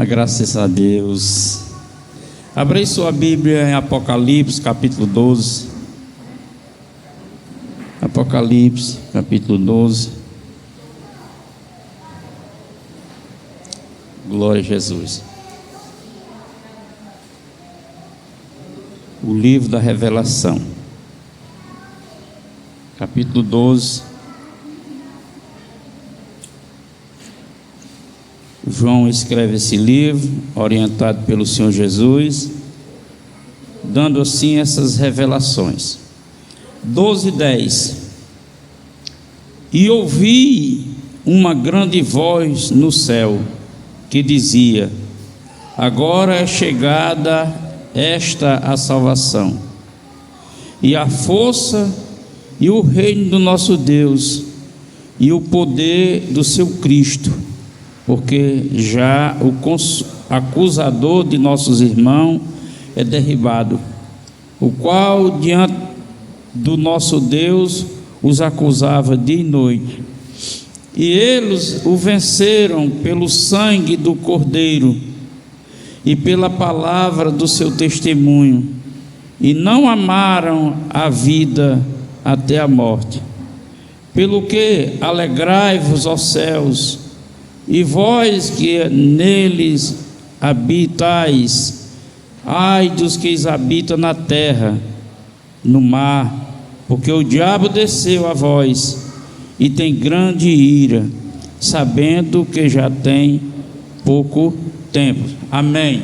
Graças a Deus. Abra sua Bíblia em Apocalipse, capítulo 12. Apocalipse, capítulo 12. Glória a Jesus. O livro da Revelação, capítulo 12. João escreve esse livro, orientado pelo Senhor Jesus, dando assim essas revelações. 12:10. E ouvi uma grande voz no céu, que dizia: agora é chegada esta a salvação, e a força e o reino do nosso Deus, e o poder do seu Cristo, porque já o acusador de nossos irmãos é derribado, o qual diante do nosso Deus os acusava dia e noite. E eles o venceram pelo sangue do Cordeiro e pela palavra do seu testemunho, e não amaram a vida até a morte. Pelo que alegrai-vos, ó céus, e vós que neles habitais, ai dos que habitam na terra, no mar, porque o diabo desceu a vós e tem grande ira, sabendo que já tem pouco tempo. Amém.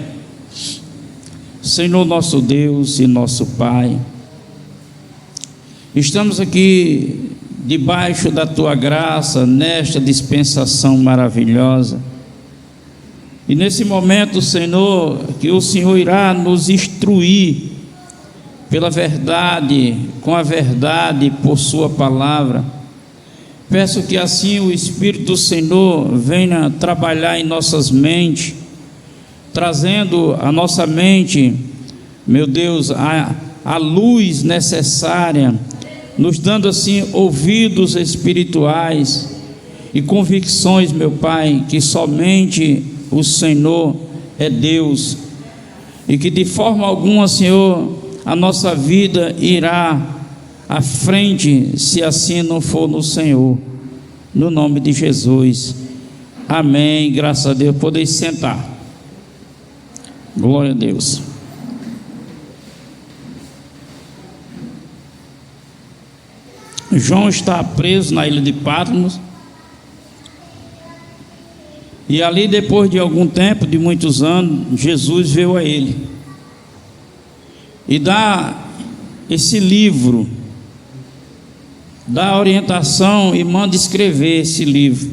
Senhor nosso Deus e nosso Pai, estamos aqui debaixo da Tua graça, nesta dispensação maravilhosa, e nesse momento, Senhor, que o Senhor irá nos instruir pela verdade, com a verdade, por Sua palavra. Peço que assim o Espírito do Senhor venha trabalhar em nossas mentes, trazendo a nossa mente, meu Deus, a luz necessária, nos dando assim ouvidos espirituais e convicções, meu Pai, que somente o Senhor é Deus, e que de forma alguma, Senhor, a nossa vida irá à frente, se assim não for no Senhor, no nome de Jesus. Amém. Graças a Deus. Podeis sentar. Glória a Deus. João está preso na ilha de Patmos, e ali, depois de algum tempo, de muitos anos, Jesus veio a ele e dá esse livro, dá orientação e manda escrever esse livro.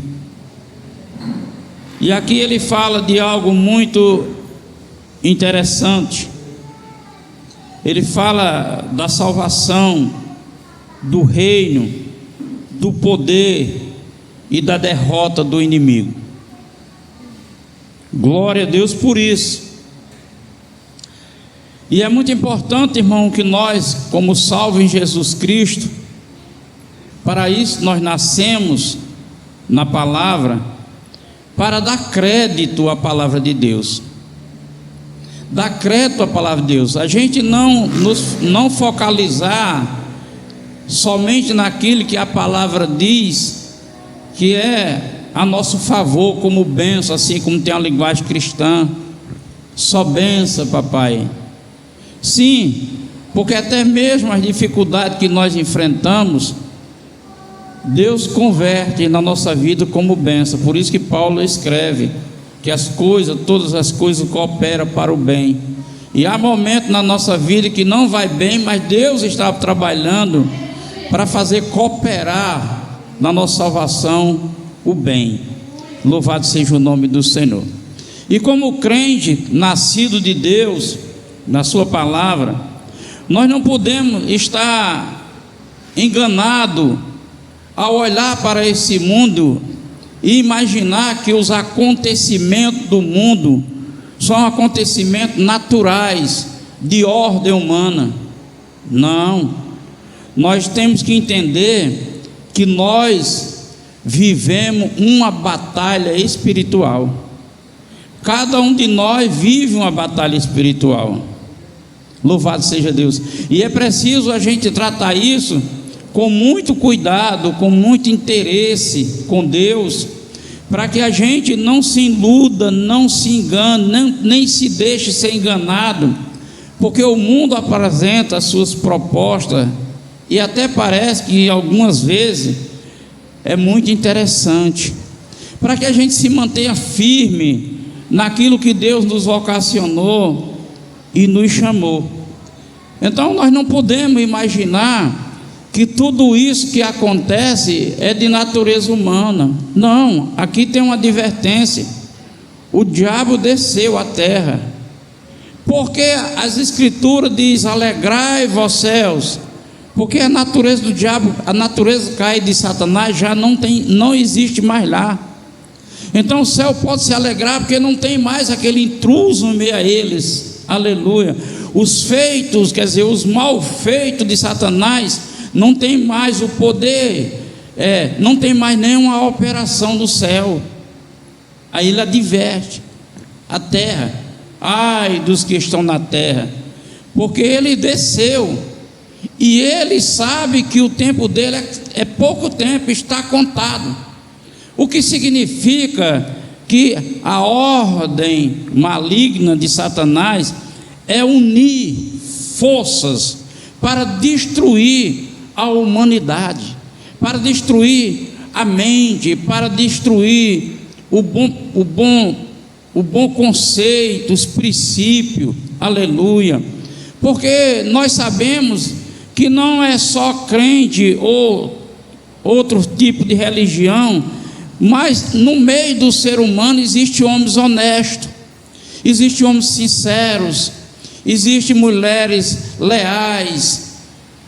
E aqui ele fala de algo muito interessante. Ele fala da salvação, do reino, do poder e da derrota do inimigo. Glória a Deus por isso. E é muito importante, irmão, que nós, como salvos em Jesus Cristo, para isso nós nascemos na palavra, para dar crédito à palavra de Deus. Dar crédito à palavra de Deus. A gente não focalizar somente naquilo que a palavra diz, que é a nosso favor, como bênção, assim como tem a linguagem cristã. Só bênção, papai. Sim, porque até mesmo as dificuldades que nós enfrentamos, Deus converte na nossa vida como bênção. Por isso que Paulo escreve que todas as coisas cooperam para o bem. E há momentos na nossa vida que não vai bem, mas Deus está trabalhando para fazer cooperar na nossa salvação o bem. Louvado seja o nome do Senhor. E como crente, nascido de Deus, na sua palavra, nós não podemos estar enganados ao olhar para esse mundo e imaginar que os acontecimentos do mundo são acontecimentos naturais, de ordem humana. Não. Nós temos que entender que nós vivemos uma batalha espiritual. Cada um de nós vive uma batalha espiritual. Louvado seja Deus. E é preciso a gente tratar isso com muito cuidado, com muito interesse com Deus, para que a gente não se iluda, não se engane, nem se deixe ser enganado, porque o mundo apresenta as suas propostas e até parece que algumas vezes é muito interessante, para que a gente se mantenha firme naquilo que Deus nos vocacionou e nos chamou. Então nós não podemos imaginar que tudo isso que acontece é de natureza humana. Não, aqui tem uma advertência. O diabo desceu à terra, porque as escrituras diz: alegrai vós céus, porque a natureza do diabo, a natureza caída de Satanás já não existe mais lá. Então o céu pode se alegrar, porque não tem mais aquele intruso no meio a eles. Aleluia. Os feitos, quer dizer, os malfeitos de Satanás não tem mais o poder, não tem mais nenhuma operação no céu. Aí ele adverte a terra: ai dos que estão na terra, porque ele desceu, e ele sabe que o tempo dele é pouco tempo, está contado. O que significa que a ordem maligna de Satanás é unir forças para destruir a humanidade, para destruir a mente, para destruir o bom conceito, os princípios. Aleluia. Porque nós sabemos que não é só crente ou outro tipo de religião, mas no meio do ser humano existe homens honestos, existe homens sinceros, existe mulheres leais.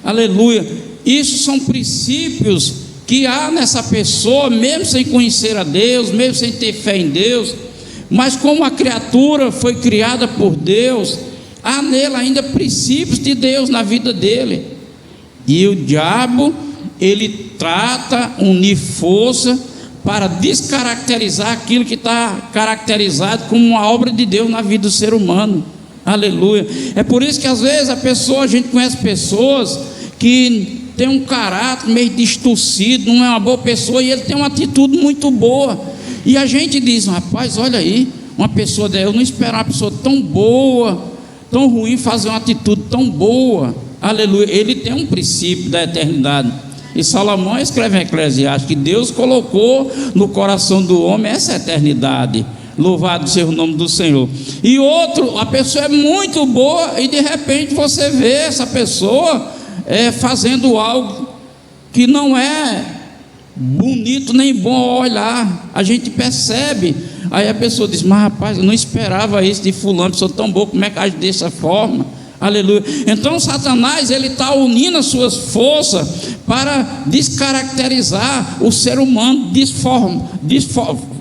Aleluia. Isso são princípios que há nessa pessoa, mesmo sem conhecer a Deus, mesmo sem ter fé em Deus, mas como a criatura foi criada por Deus, há nele ainda princípios de Deus na vida dele. E o diabo, ele trata unir força para descaracterizar aquilo que está caracterizado como uma obra de Deus na vida do ser humano. Aleluia. É por isso que às vezes a gente conhece pessoas que tem um caráter meio distorcido, não é uma boa pessoa, e ele tem uma atitude muito boa, e a gente diz: rapaz, olha aí, uma pessoa eu não esperava uma pessoa tão boa, tão ruim, fazer uma atitude tão boa. Aleluia. Ele tem um princípio da eternidade, e Salomão escreve em Eclesiastes que Deus colocou no coração do homem essa eternidade. Louvado seja o nome do Senhor. E outro, a pessoa é muito boa, e de repente você vê essa pessoa fazendo algo que não é bonito nem bom ao olhar. A gente percebe. Aí a pessoa diz: mas rapaz, eu não esperava isso de fulano, pessoa tão boa, como é que age dessa forma? Aleluia. Então Satanás, ele está unindo as suas forças para descaracterizar o ser humano,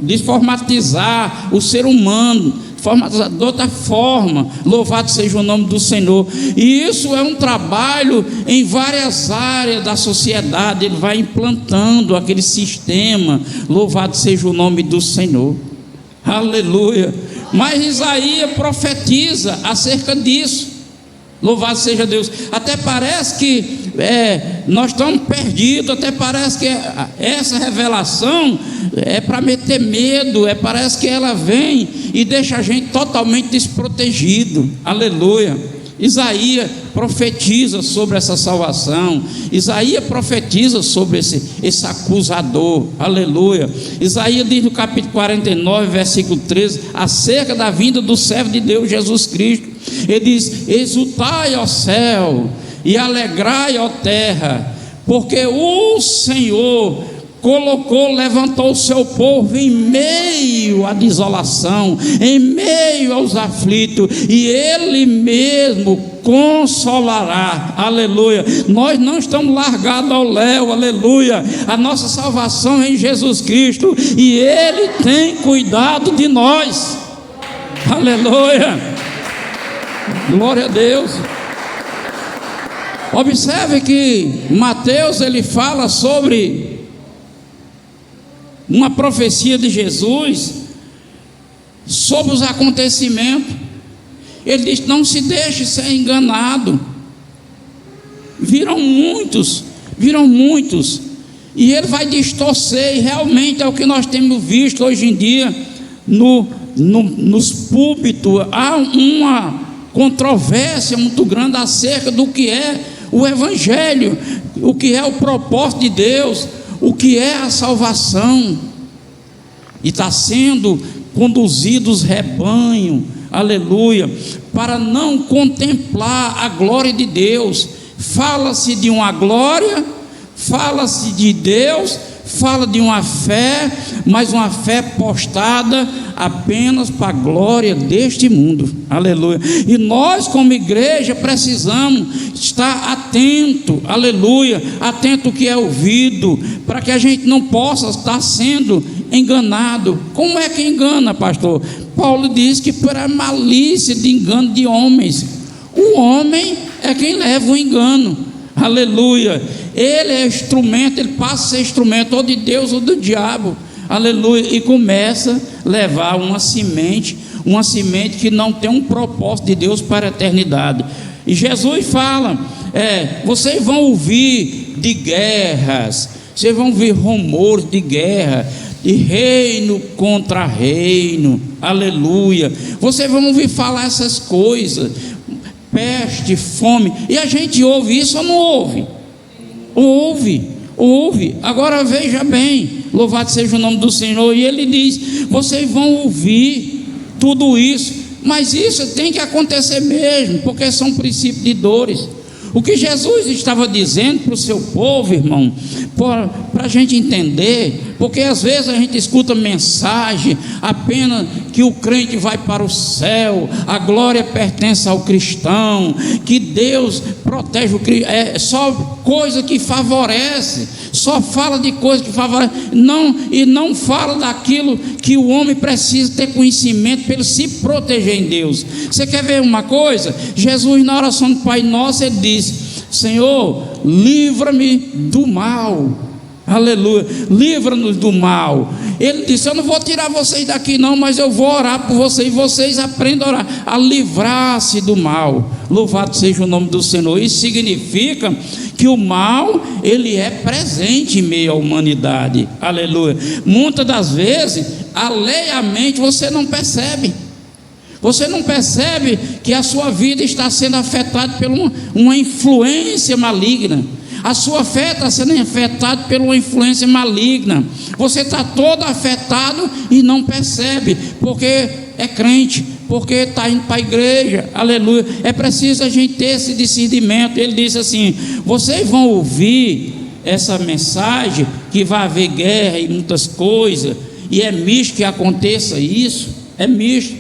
desformatizar o ser humano, formatizar de outra forma. Louvado seja o nome do Senhor. E isso é um trabalho em várias áreas da sociedade. Ele vai implantando aquele sistema. Louvado seja o nome do Senhor. Aleluia. Mas Isaías profetiza acerca disso. Louvado seja Deus. Até parece que nós estamos perdidos, até parece que essa revelação é para meter medo, parece que ela vem e deixa a gente totalmente desprotegido. Aleluia. Isaías profetiza sobre essa salvação. Isaías profetiza sobre esse acusador. Aleluia. Isaías diz no capítulo 49, versículo 13, acerca da vinda do servo de Deus, Jesus Cristo. Ele diz: exultai, ó céu, e alegrai, ó terra, porque o Senhor levantou o seu povo em meio à desolação, em meio aos aflitos, e Ele mesmo consolará. Aleluia. Nós não estamos largados ao léu. Aleluia. A nossa salvação é em Jesus Cristo, e Ele tem cuidado de nós. Aleluia. Glória a Deus. Observe que Mateus, ele fala sobre uma profecia de Jesus, sobre os acontecimentos. Ele diz: não se deixe ser enganado. Viram muitos, e ele vai distorcer, e realmente é o que nós temos visto hoje em dia, nos púlpitos. Há uma controvérsia muito grande acerca do que é o Evangelho, o que é o propósito de Deus, o que é a salvação, e está sendo conduzidos rebanho, aleluia, para não contemplar a glória de Deus. Fala-se de uma glória, fala-se de Deus, fala de uma fé, mas uma fé postada apenas para a glória deste mundo, aleluia. E nós como igreja precisamos estar atento, aleluia, atento ao que é ouvido, para que a gente não possa estar sendo enganado. Como é que engana, pastor? Paulo diz que por a malícia de engano de homens. O homem é quem leva o engano, aleluia. Ele é instrumento, ele passa a ser instrumento ou de Deus ou do diabo, aleluia, e começa a levar uma semente que não tem um propósito de Deus para a eternidade. E Jesus fala: vocês vão ouvir de guerras, vocês vão ouvir rumores de guerra, de reino contra reino, aleluia. Vocês vão ouvir falar essas coisas, peste, fome, e a gente ouve isso ou não ouve? Ouve. Agora veja bem, louvado seja o nome do Senhor. E ele diz: vocês vão ouvir tudo isso, mas isso tem que acontecer mesmo, porque são princípios de dores. O que Jesus estava dizendo para o seu povo, irmão, para a gente entender, porque às vezes a gente escuta mensagem apenas que o crente vai para o céu, a glória pertence ao cristão, que Deus protege o cristão, é só coisa que favorece, só fala de coisa que favorece, não fala daquilo que o homem precisa ter conhecimento para ele se proteger em Deus. Você quer ver uma coisa? Jesus, na oração do Pai Nosso, ele diz: Senhor, livra-me do mal, aleluia, livra-nos do mal. Ele disse: eu não vou tirar vocês daqui não, mas eu vou orar por vocês, e vocês aprendam a orar, a livrar-se do mal. Louvado seja o nome do Senhor. Isso significa que o mal, ele é presente em meio à humanidade, aleluia. Muitas das vezes, alheiamente, você não percebe que a sua vida está sendo afetada por uma influência maligna. A sua fé está sendo afetada por uma influência maligna. Você está todo afetado e não percebe, porque é crente, porque está indo para a igreja, aleluia. É preciso a gente ter esse discernimento. Ele disse assim: vocês vão ouvir essa mensagem que vai haver guerra e muitas coisas, e é misto que aconteça isso, é misto.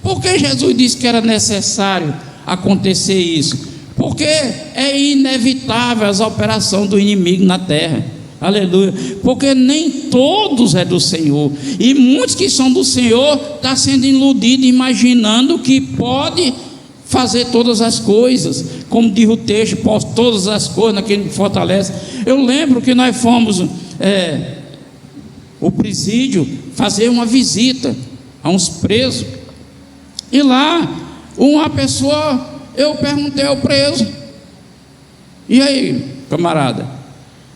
Por que Jesus disse que era necessário acontecer isso? Porque é inevitável as operações do inimigo na terra, aleluia. Porque nem todos é do Senhor, e muitos que são do Senhor estão sendo iludidos, imaginando que pode fazer todas as coisas, como diz o texto: posso todas as coisas naquele que fortalece. Eu lembro que nós fomos o presídio fazer uma visita a uns presos, e lá uma pessoa, eu perguntei ao preso: e aí, camarada,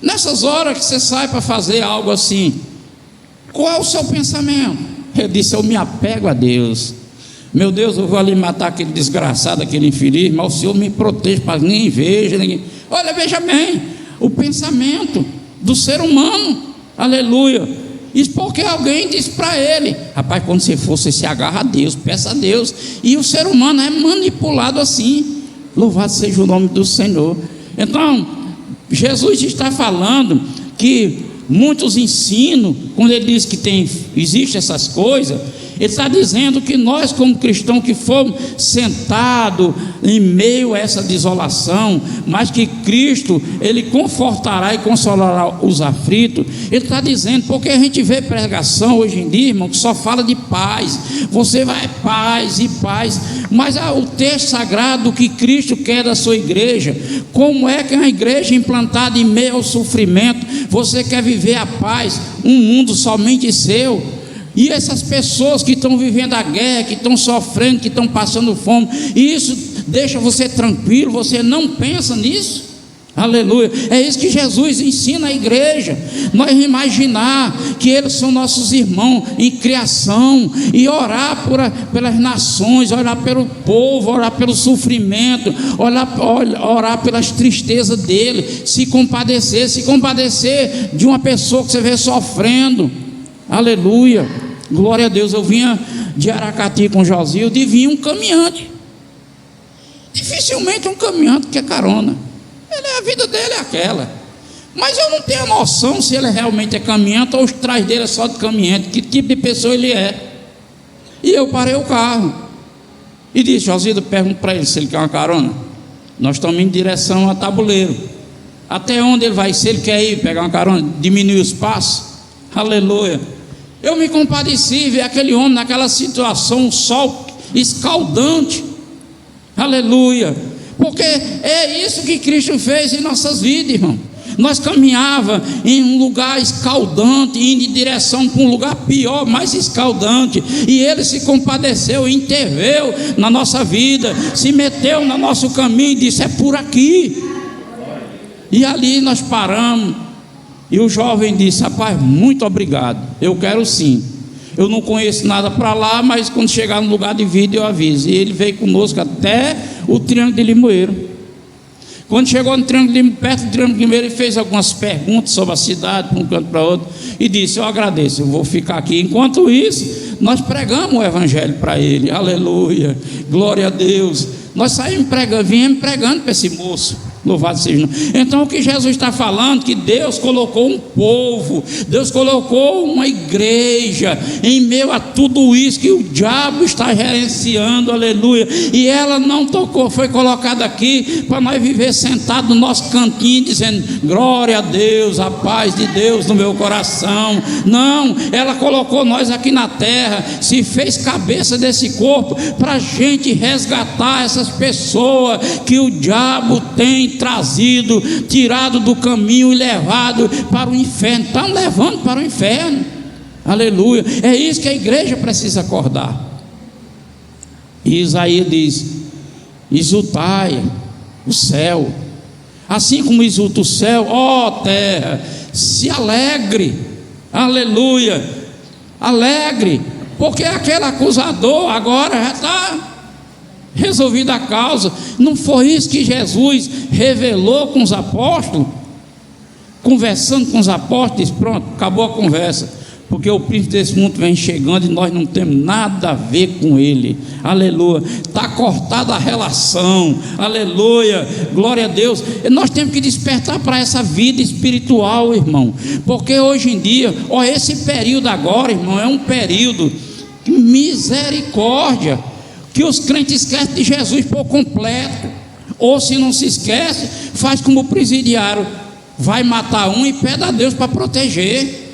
nessas horas que você sai para fazer algo assim, qual é o seu pensamento? Ele disse: eu me apego a Deus. Meu Deus, eu vou ali matar aquele desgraçado, aquele infeliz, mas o Senhor me protege para que ninguém veja, ninguém... Olha, veja bem, o pensamento do ser humano, aleluia. Isso porque alguém disse para ele: rapaz, quando você for, você se agarra a Deus, peça a Deus. E o ser humano é manipulado assim. Louvado seja o nome do Senhor. Então, Jesus está falando que muitos ensinam, quando ele diz que existe essas coisas, ele está dizendo que nós, como cristãos, que fomos sentados em meio a essa desolação, mas que Cristo, ele confortará e consolará os aflitos. Ele está dizendo, porque a gente vê pregação hoje em dia, irmão, que só fala de paz. Você vai paz e paz, mas o texto sagrado que Cristo quer da sua igreja, como é que uma igreja implantada em meio ao sofrimento, você quer viver a paz, um mundo somente seu? E essas pessoas que estão vivendo a guerra, que estão sofrendo, que estão passando fome, isso deixa você tranquilo, você não pensa nisso? Aleluia. É isso que Jesus ensina à igreja, nós imaginar que eles são nossos irmãos em criação, e orar pelas nações, orar pelo povo, orar pelo sofrimento, orar pelas tristezas dele, se compadecer de uma pessoa que você vê sofrendo. Aleluia, glória a Deus. Eu vinha de Aracati com Josildo e vinha um caminhante. Dificilmente um caminhante quer carona. A vida dele é aquela. Mas eu não tenho noção se ele realmente é caminhante ou os trás dele é só de caminhante, que tipo de pessoa ele é. E eu parei o carro e disse: Josildo, pergunto para ele se ele quer uma carona. Nós estamos em direção a Tabuleiro. Até onde ele vai? Se ele quer ir pegar uma carona, diminuir os passos. Aleluia. Eu me compadeci, ver aquele homem naquela situação, um sol escaldante. Aleluia. Porque é isso que Cristo fez em nossas vidas, irmão. Nós caminhava em um lugar escaldante, indo em direção para um lugar pior, mais escaldante, e Ele se compadeceu, interveio na nossa vida, se meteu no nosso caminho e disse: é por aqui. E ali nós paramos, e o jovem disse: rapaz, muito obrigado, eu quero sim. Eu não conheço nada para lá, mas quando chegar no lugar de vida eu aviso. E ele veio conosco até o Triângulo de Limoeiro. Quando chegou no Triângulo de Limoeiro, perto do Triângulo de Limoeiro, ele fez algumas perguntas sobre a cidade, para um canto para outro, e disse: eu agradeço, eu vou ficar aqui. Enquanto isso, nós pregamos o Evangelho para ele. Aleluia, glória a Deus. Nós saímos pregando, viemos pregando para esse moço. Louvado seja. Então o que Jesus está falando, que Deus colocou um povo, Deus colocou uma igreja em meio a tudo isso que o diabo está gerenciando, aleluia, e ela não tocou, foi colocada aqui para nós viver sentados no nosso cantinho dizendo: glória a Deus, a paz de Deus no meu coração. Não, ela colocou nós aqui na terra, se fez cabeça desse corpo para a gente resgatar essas pessoas que o diabo tem trazido, tirado do caminho e levado para o inferno. Estão levando para o inferno. Aleluia. É isso que a igreja precisa acordar. E Isaías diz: exultai o céu, assim como exulta o céu, ó terra, se alegre. Aleluia, alegre, porque aquele acusador agora já está resolvida a causa. Não foi isso que Jesus revelou com os apóstolos? Conversando com os apóstolos, pronto, acabou a conversa, porque o príncipe desse mundo vem chegando e nós não temos nada a ver com ele. Aleluia, está cortada a relação. Aleluia, glória a Deus. E nós temos que despertar para essa vida espiritual, irmão, porque hoje em dia, ó, esse período agora, irmão, é um período de misericórdia, que os crentes esquecem de Jesus por completo, ou se não se esquece, faz como o presidiário, vai matar um e pede a Deus para proteger,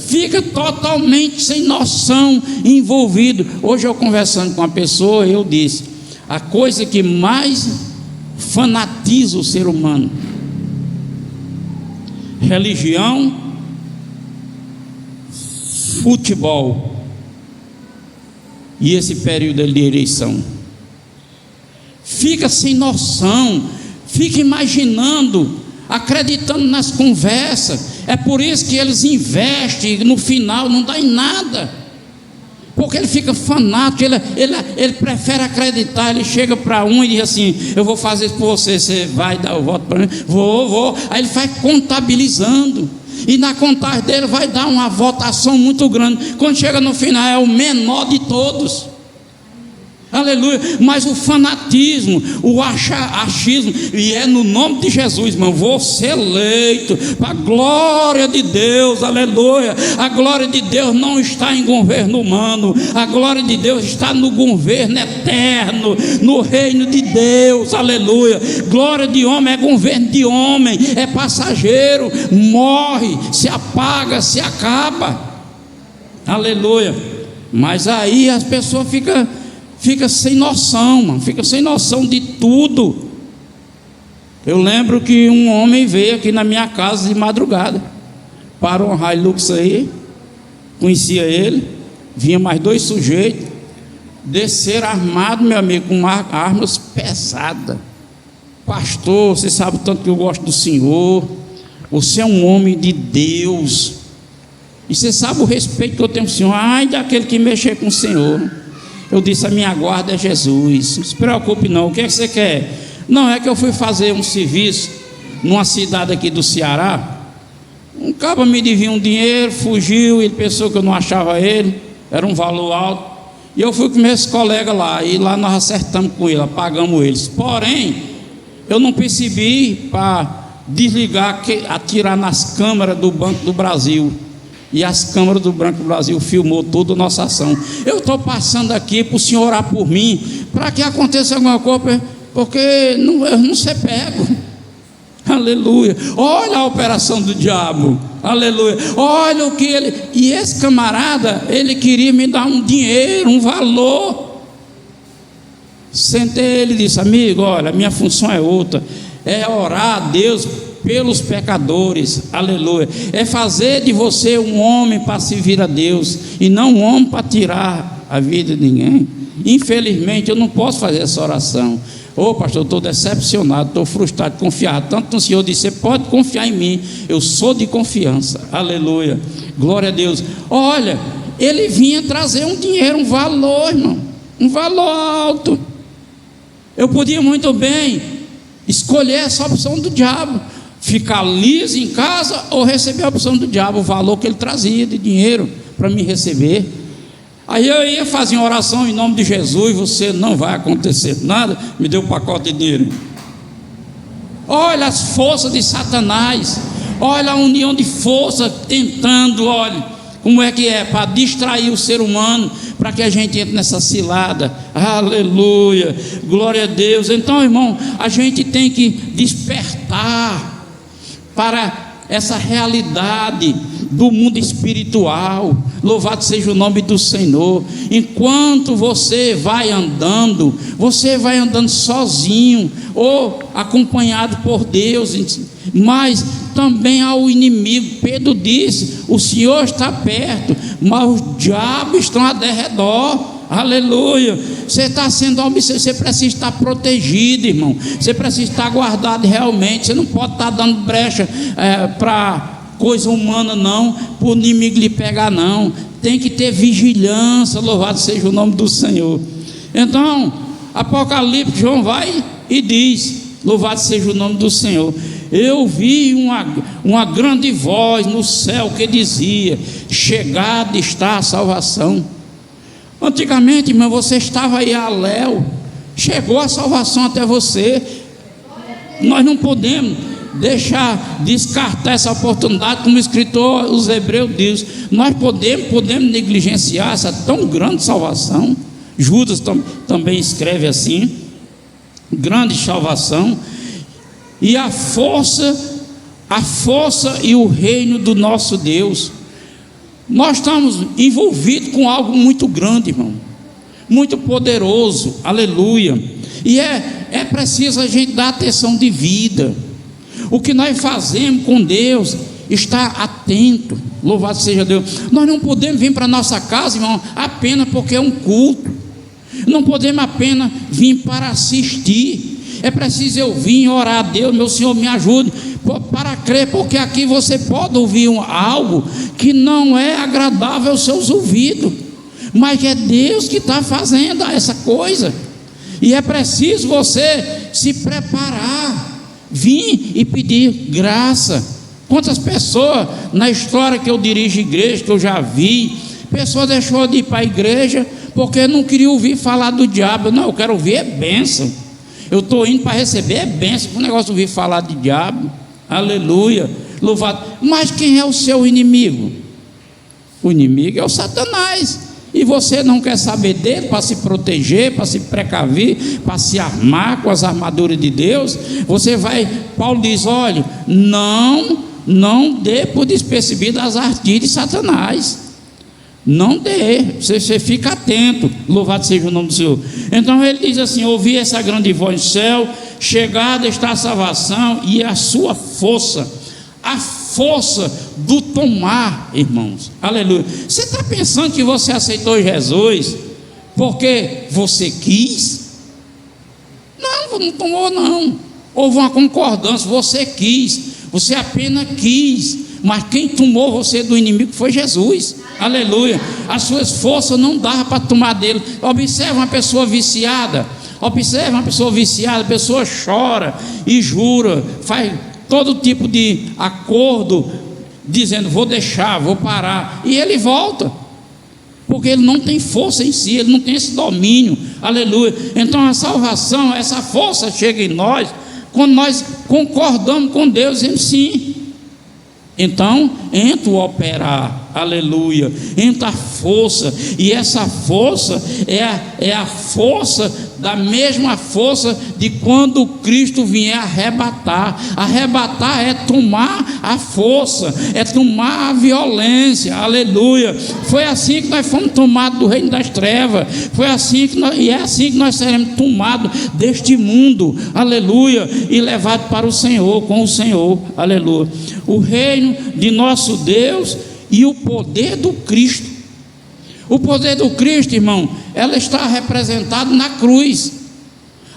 fica totalmente sem noção, envolvido. Hoje eu conversando com uma pessoa, eu disse: a coisa que mais fanatiza o ser humano, religião, futebol e esse período de eleição. Fica sem noção, fica imaginando, acreditando nas conversas. É por isso que eles investem, no final não dá em nada, porque ele fica fanático, ele prefere acreditar. Ele chega para um e diz assim: eu vou fazer isso por você, você vai dar o voto para mim? Vou. Aí ele vai contabilizando, e na contagem dele vai dar uma votação muito grande. Quando chega no final é o menor de todos. Aleluia. Mas o fanatismo, o achismo, e é no nome de Jesus, irmão, vou ser eleito para a glória de Deus. Aleluia. A glória de Deus não está em governo humano, a glória de Deus está no governo eterno, no reino de Deus. Aleluia. Glória de homem é governo de homem, é passageiro, morre, se apaga, se acaba. Aleluia. Mas aí as pessoas ficam sem noção, mano, fica sem noção de tudo. Eu lembro que um homem veio aqui na minha casa de madrugada, parou um Hilux aí, conhecia ele, vinha mais 2 sujeitos, desceram armados, meu amigo, com armas pesadas. Pastor, você sabe o tanto que eu gosto do senhor, você é um homem de Deus, e você sabe o respeito que eu tenho com o senhor. Ai daquele que mexer com o senhor. Eu disse: a minha guarda é Jesus, não se preocupe não. O que é que você quer? Não, é que eu fui fazer um serviço numa cidade aqui do Ceará. Um cabo me devia um dinheiro, fugiu, ele pensou que eu não achava ele, era um valor alto, e eu fui com meus colegas lá, e lá nós acertamos com ele, pagamos eles. Porém, eu não percebi para desligar, atirar nas câmeras do Banco do Brasil, e as câmeras do Banco do Brasil filmou toda a nossa ação. Eu estou passando aqui para o senhor orar por mim, para que aconteça alguma coisa, porque eu não ser pego. Aleluia. Olha a operação do diabo. Aleluia. Olha o que ele... E esse camarada, ele queria me dar um dinheiro, um valor. Sentei ele e disse: amigo, olha, minha função é outra, é orar a Deus pelos pecadores. Aleluia. É fazer de você um homem para servir a Deus, e não um homem para tirar a vida de ninguém. Infelizmente eu não posso fazer essa oração. Pastor, eu estou decepcionado, estou frustrado, confiado tanto no Senhor. Disse: você pode confiar em mim, eu sou de confiança. Aleluia, glória a Deus. Olha, ele vinha trazer um dinheiro, um valor, irmão, um valor alto. Eu podia muito bem escolher essa opção do diabo, ficar liso em casa, ou receber a opção do diabo, o valor que ele trazia de dinheiro para me receber. Aí eu ia fazer uma oração em nome de Jesus: você não vai acontecer nada, me deu um pacote de dinheiro. Olha as forças de Satanás, olha a união de forças tentando, olha como é que é, para distrair o ser humano, para que a gente entre nessa cilada. Aleluia, glória a Deus. Então, irmão, a gente tem que despertar para essa realidade do mundo espiritual. Louvado seja o nome do Senhor. Enquanto você vai andando sozinho ou acompanhado por Deus, mas também há o inimigo. Pedro disse: o Senhor está perto, mas os diabos estão ao derredor. Aleluia. Você está sendo observado, você precisa estar protegido, irmão. Você precisa estar guardado realmente. Você não pode estar dando brecha para coisa humana, não, para o inimigo lhe pegar, não. Tem que ter vigilância. Louvado seja o nome do Senhor. Então, Apocalipse, João vai e diz: louvado seja o nome do Senhor. Eu vi uma grande voz no céu que dizia: chegada está a salvação. Antigamente, irmão, você estava aí a léu, chegou a salvação até você. Nós não podemos descartar essa oportunidade, como o escritor os Hebreus diz. Nós podemos negligenciar essa tão grande salvação. Judas também escreve assim: grande salvação, e a força e o reino do nosso Deus. Nós estamos envolvidos com algo muito grande, irmão, muito poderoso. Aleluia. E é preciso a gente dar atenção de vida. O que nós fazemos com Deus, está atento. Louvado seja Deus. Nós não podemos vir para nossa casa, irmão, apenas porque é um culto. Não podemos apenas vir para assistir. É preciso eu vir orar a Deus: meu Senhor, me ajude para crer, porque aqui você pode ouvir algo que não é agradável aos seus ouvidos, mas que é Deus que está fazendo essa coisa. E é preciso você se preparar, vir e pedir graça. Quantas pessoas na história que eu dirijo igreja, que eu já vi, pessoa deixou de ir para a igreja porque não queria ouvir falar do diabo. Não, eu quero ouvir é bênção. Eu estou indo para receber é bênção, o negócio de ouvir falar de diabo. Aleluia, louvado. Mas quem é o seu inimigo? O inimigo é o Satanás. E você não quer saber dele para se proteger, para se precaver, para se armar com as armaduras de Deus? Você vai, Paulo diz: olha, não dê por despercebido as artimanhas de Satanás. Não dê, você fica atento. Louvado seja o nome do Senhor. Então ele diz assim: ouvi essa grande voz do céu, chegada está a salvação e a sua força. A força do tomar, irmãos. Aleluia. Você está pensando que você aceitou Jesus porque você quis? Não tomou não. Houve uma concordância, você quis, você apenas quis, mas quem tomou você do inimigo foi Jesus. Aleluia. As suas forças não davam para tomar dele. Observe uma pessoa viciada. Observe uma pessoa viciada. A pessoa chora e jura, faz todo tipo de acordo, dizendo: vou deixar, vou parar, e ele volta, porque ele não tem força em si, ele não tem esse domínio. Aleluia. Então a salvação, essa força chega em nós quando nós concordamos com Deus, dizendo sim. Então entra o operar, aleluia, entra a força, e essa força é a força, da mesma força de quando Cristo vier arrebatar. Arrebatar é tomar a força, é tomar a violência, aleluia. Foi assim que nós fomos tomados do reino das trevas, foi assim que nós, e é assim que nós seremos tomados deste mundo, aleluia, e levados para o Senhor, com o Senhor, aleluia. O reino de nosso Deus e o poder do Cristo. O poder do Cristo, irmão, ela está representada na cruz.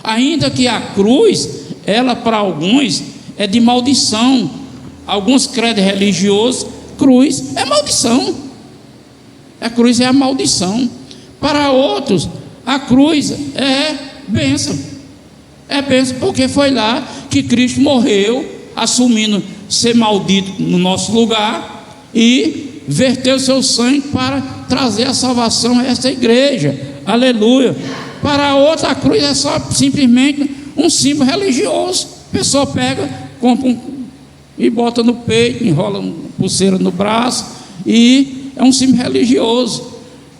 Ainda que a cruz, ela para alguns é de maldição. Alguns credos religiosos, cruz é maldição. A cruz é a maldição. Para outros, a cruz é bênção. É bênção porque foi lá que Cristo morreu, assumindo ser maldito no nosso lugar e verteu seu sangue para trazer a salvação a esta igreja, aleluia. Para outra, a cruz é só simplesmente um símbolo religioso. A pessoa pega, compra e bota no peito, enrola uma pulseira no braço, e é um símbolo religioso,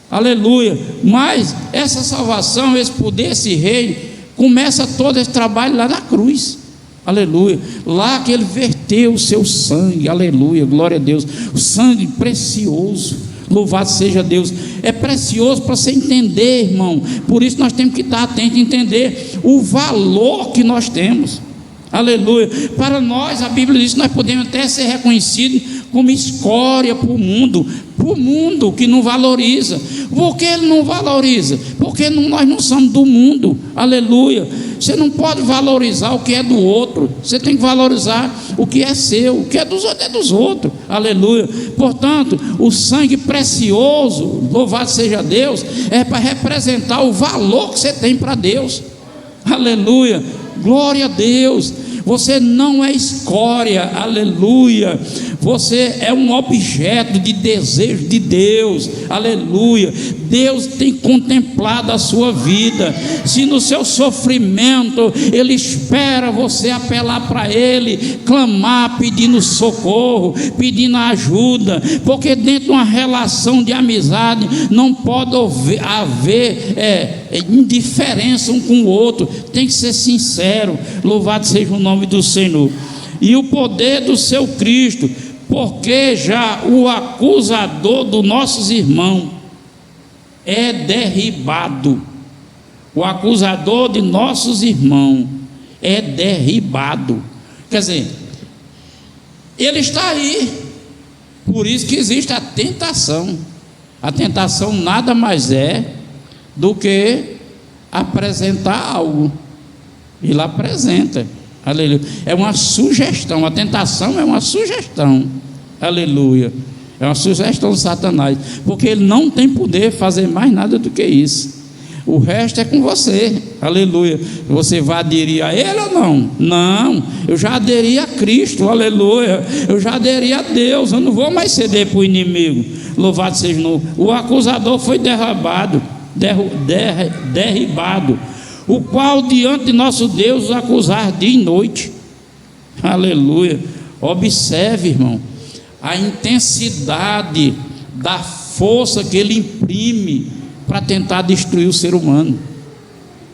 aleluia. Mas essa salvação, esse poder, esse reino, começa todo esse trabalho lá na cruz. Aleluia, lá que ele verteu o seu sangue, aleluia, glória a Deus, o sangue precioso, louvado seja Deus. É precioso para você entender, irmão, por isso nós temos que estar atentos a entender o valor que nós temos, aleluia. Para nós, a Bíblia diz que nós podemos até ser reconhecidos como escória para o mundo que não valoriza. Por que ele não valoriza? Porque nós não somos do mundo, aleluia. Você não pode valorizar o que é do outro, você tem que valorizar o que é seu, o que é dos outros é dos outros, aleluia. Portanto, o sangue precioso, louvado seja Deus, é para representar o valor que você tem para Deus, aleluia, glória a Deus. Você não é escória, aleluia. Você é um objeto de desejo de Deus, aleluia. Deus tem contemplado a sua vida. Se no seu sofrimento Ele espera você apelar para Ele, clamar, pedindo socorro, pedindo ajuda, porque dentro de uma relação de amizade não pode haver indiferença um com o outro, tem que ser sincero. Louvado seja o nome do Senhor. E o poder do seu Cristo, porque já o acusador dos nossos irmãos é derribado. O acusador de nossos irmãos é derribado. Quer dizer, ele está aí. Por isso que existe a tentação. A tentação nada mais é do que apresentar algo. Ele apresenta, aleluia. É uma sugestão. A tentação é uma sugestão, aleluia. É uma sugestão de Satanás, porque ele não tem poder de fazer mais nada do que isso. O resto é com você, aleluia. Você vai aderir a ele ou não? Não, eu já aderi a Cristo, aleluia. Eu já aderi a Deus, eu não vou mais ceder para o inimigo. Louvado seja o nome. O acusador foi derribado, o qual diante de nosso Deus os acusar dia e noite, aleluia. Observe, irmão, a intensidade da força que ele imprime para tentar destruir o ser humano.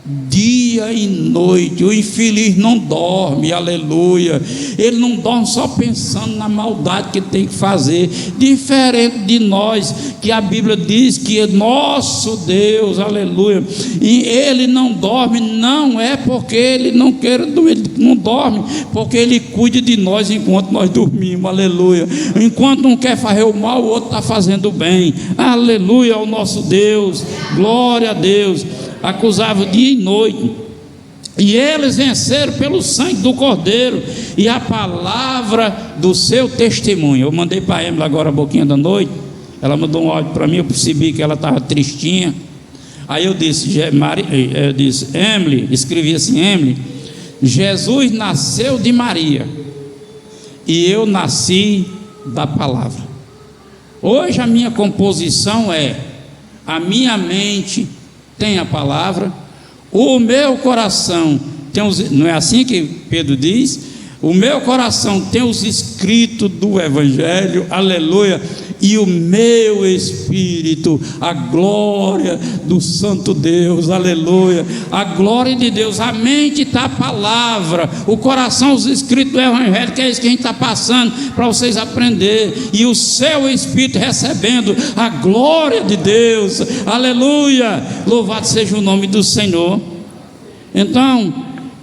dia e noite. O infeliz não dorme, aleluia. Ele não dorme só pensando na maldade que tem que fazer, diferente de nós, que a Bíblia diz que é nosso Deus, aleluia, e ele não dorme, não é porque ele não queira dormir, ele não dorme porque ele cuida de nós enquanto nós dormimos, aleluia. Enquanto um quer fazer o mal, o outro está fazendo o bem, aleluia ao nosso Deus, glória a Deus. Acusava dia e noite, e eles venceram pelo sangue do Cordeiro e a palavra do seu testemunho. Eu mandei para a Emily agora a boquinha da noite, ela mandou um áudio para mim, eu percebi que ela estava tristinha. Aí eu disse, Emily, escrevi assim: Emily, Jesus nasceu de Maria e eu nasci da palavra. Hoje a minha composição é: a minha mente tem a palavra, o meu coração tem os, não é assim que Pedro diz? O meu coração tem os escritos do Evangelho, aleluia, e o meu espírito, a glória do Santo Deus, aleluia, a glória de Deus. A mente está a palavra, o coração os escritos do Evangelho, que é isso que a gente está passando para vocês aprenderem, e o seu espírito recebendo a glória de Deus, aleluia, louvado seja o nome do Senhor. Então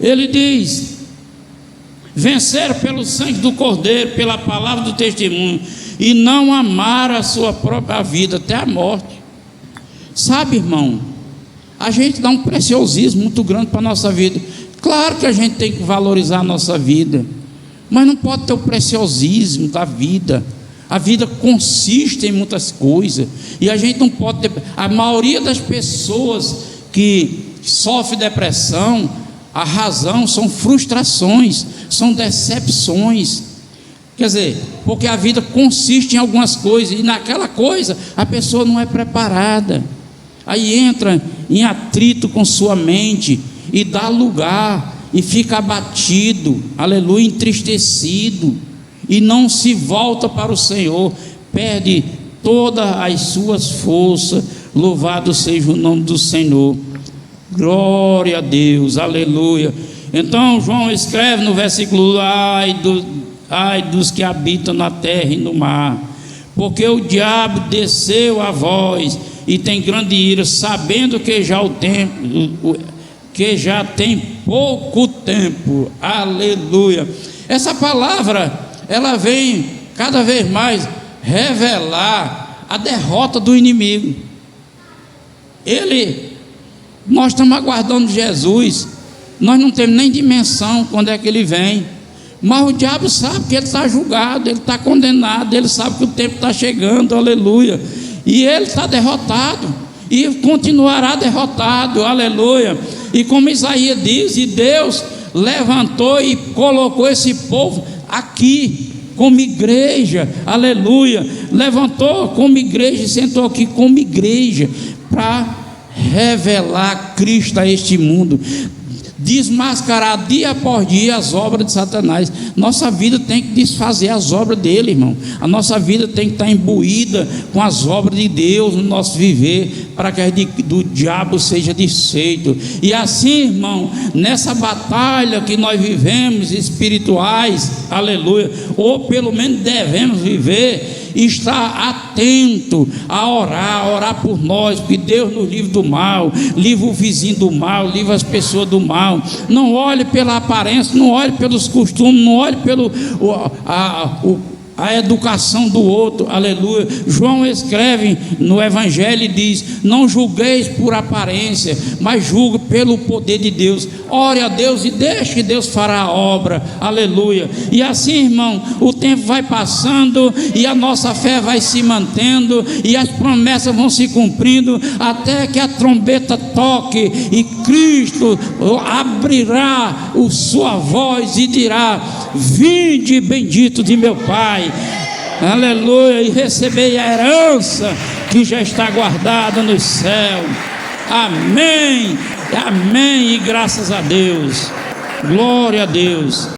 ele diz: venceram pelo sangue do Cordeiro, pela palavra do testemunho, e não amaram a sua própria vida até a morte. Sabe, irmão, a gente dá um preciosismo muito grande para a nossa vida. Claro que a gente tem que valorizar a nossa vida, mas não pode ter o preciosismo da vida. A vida consiste em muitas coisas, e a gente não pode ter. A maioria das pessoas que sofrem depressão, a razão são frustrações, são decepções. Quer dizer, porque a vida consiste em algumas coisas, e naquela coisa a pessoa não é preparada, aí entra em atrito com sua mente, e dá lugar, e fica abatido, aleluia, entristecido, e não se volta para o Senhor, perde todas as suas forças. Louvado seja o nome do Senhor, glória a Deus, aleluia. Então João escreve no versículo: ai dos que habitam na terra e no mar, porque o diabo desceu a vós e tem grande ira, sabendo que já tem pouco tempo, aleluia. Essa palavra, ela vem cada vez mais revelar a derrota do inimigo. Nós estamos aguardando Jesus, nós não temos nem dimensão quando é que ele vem, mas o diabo sabe que ele está julgado, ele está condenado, ele sabe que o tempo está chegando, aleluia, e ele está derrotado, e continuará derrotado, aleluia. E como Isaías diz, e Deus levantou e colocou esse povo aqui como igreja, aleluia, levantou como igreja e sentou aqui como igreja para revelar Cristo a este mundo, desmascarar dia após dia as obras de Satanás. Nossa vida tem que desfazer as obras dele, irmão. A nossa vida tem que estar imbuída com as obras de Deus no nosso viver, para que a do diabo seja desfeito. E assim, irmão, nessa batalha que nós vivemos espirituais, aleluia, ou pelo menos devemos viver, estar atento a orar por nós, porque Deus nos livra do mal, livra o vizinho do mal, livra as pessoas do mal. Não olhe pela aparência, não olhe pelos costumes, não olhe pelo a educação do outro, aleluia. João escreve no Evangelho e diz: não julgueis por aparência, mas julgue pelo poder de Deus. Ore a Deus e deixe que Deus fará a obra, aleluia. E assim, irmão, o tempo vai passando e a nossa fé vai se mantendo e as promessas vão se cumprindo, até que a trombeta toque e Cristo abrirá a sua voz e dirá: vinde bendito de meu Pai, aleluia, e recebei a herança que já está guardada no céu. Amém, amém, e graças a Deus, glória a Deus.